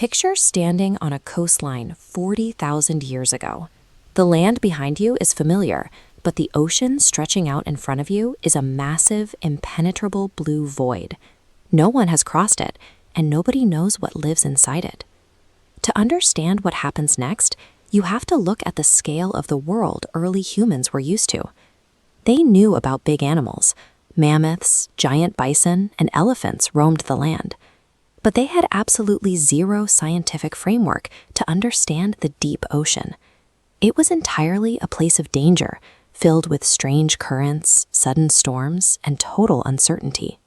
Picture standing on a coastline 40,000 years ago. The land behind you is familiar, but the ocean stretching out in front of you is a massive, impenetrable blue void. No one has crossed it, and nobody knows what lives inside it. To understand what happens next, you have to look at the scale of the world early humans were used to. They knew about big animals. Mammoths, giant bison, and elephants roamed the land. But they had absolutely zero scientific framework to understand the deep ocean. It was entirely a place of danger, filled with strange currents, sudden storms, and total uncertainty.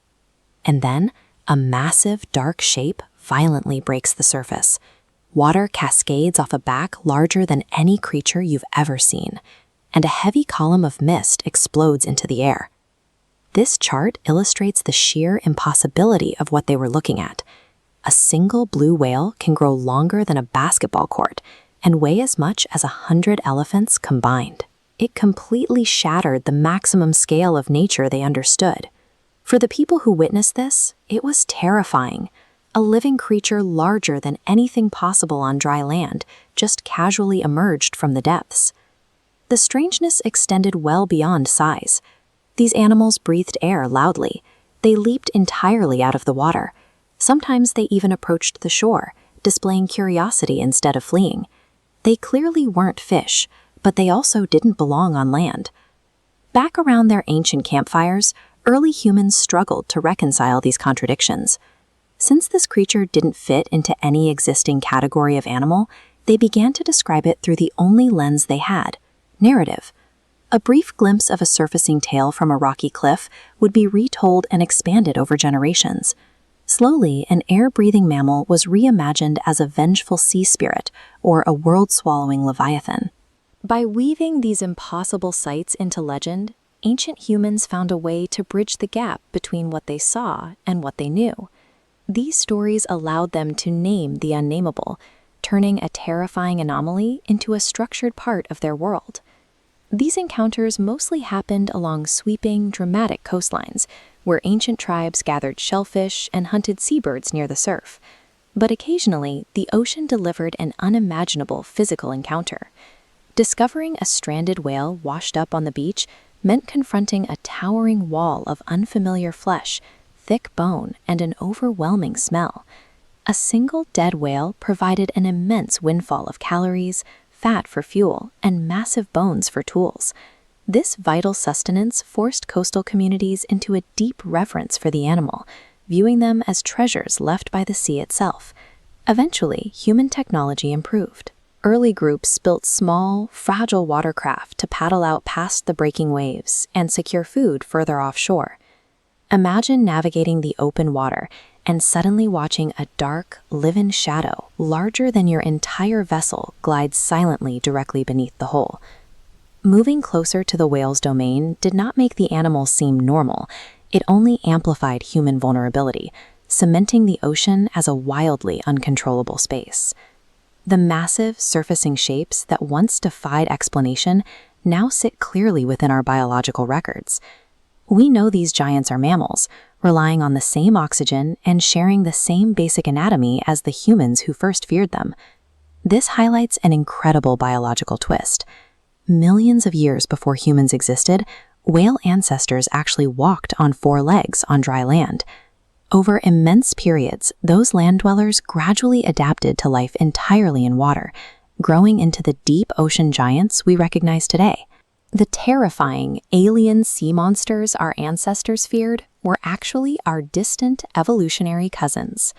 And then, a massive, dark shape violently breaks the surface. Water cascades off a back larger than any creature you've ever seen, and a heavy column of mist explodes into the air. This chart illustrates the sheer impossibility of what they were looking at. A single blue whale can grow longer than a basketball court and weigh as much as 100 elephants combined. It completely shattered the maximum scale of nature they understood. For the people who witnessed this, it was terrifying. A living creature larger than anything possible on dry land just casually emerged from the depths. The strangeness extended well beyond size. These animals breathed air loudly. They leaped entirely out of the water. Sometimes they even approached the shore, displaying curiosity instead of fleeing. They clearly weren't fish, but they also didn't belong on land. Back around their ancient campfires, early humans struggled to reconcile these contradictions. Since this creature didn't fit into any existing category of animal, they began to describe it through the only lens they had: narrative. A brief glimpse of a surfacing tale from a rocky cliff would be retold and expanded over generations. Slowly, an air-breathing mammal was reimagined as a vengeful sea spirit or a world-swallowing leviathan. By weaving these impossible sights into legend, ancient humans found a way to bridge the gap between what they saw and what they knew. These stories allowed them to name the unnameable, turning a terrifying anomaly into a structured part of their world. These encounters mostly happened along sweeping, dramatic coastlines, where ancient tribes gathered shellfish and hunted seabirds near the surf. But occasionally, the ocean delivered an unimaginable physical encounter. Discovering a stranded whale washed up on the beach meant confronting a towering wall of unfamiliar flesh, thick bone, and an overwhelming smell. A single dead whale provided an immense windfall of calories, fat for fuel, and massive bones for tools. This vital sustenance forced coastal communities into a deep reverence for the animal, viewing them as treasures left by the sea itself. Eventually, human technology improved. Early groups built small, fragile watercraft to paddle out past the breaking waves and secure food further offshore. Imagine navigating the open water and suddenly watching a dark, live-in shadow larger than your entire vessel glide silently directly beneath the hull. Moving closer to the whale's domain did not make the animal seem normal. It only amplified human vulnerability, cementing the ocean as a wildly uncontrollable space. The massive, surfacing shapes that once defied explanation now sit clearly within our biological records. We know these giants are mammals, relying on the same oxygen and sharing the same basic anatomy as the humans who first feared them. This highlights an incredible biological twist. Millions of years before humans existed, whale ancestors actually walked on 4 legs on dry land. Over immense periods, those land dwellers gradually adapted to life entirely in water, growing into the deep ocean giants we recognize today. The terrifying alien sea monsters our ancestors feared were actually our distant evolutionary cousins.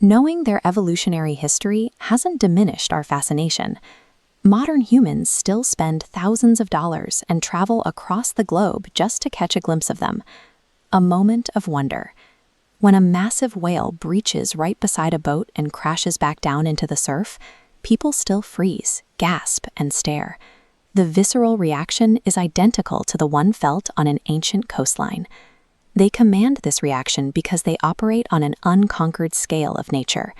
Knowing their evolutionary history hasn't diminished our fascination. Modern humans still spend thousands of dollars and travel across the globe just to catch a glimpse of them. A moment of wonder. When a massive whale breaches right beside a boat and crashes back down into the surf, people still freeze, gasp, and stare. The visceral reaction is identical to the one felt on an ancient coastline. They command this reaction because they operate on an unconquered scale of nature.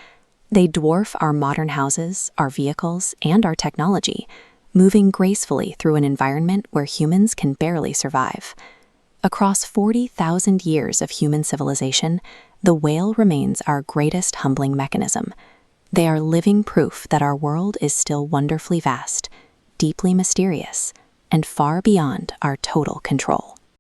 They dwarf our modern houses, our vehicles, and our technology, moving gracefully through an environment where humans can barely survive. Across 40,000 years of human civilization, the whale remains our greatest humbling mechanism. They are living proof that our world is still wonderfully vast, deeply mysterious, and far beyond our total control.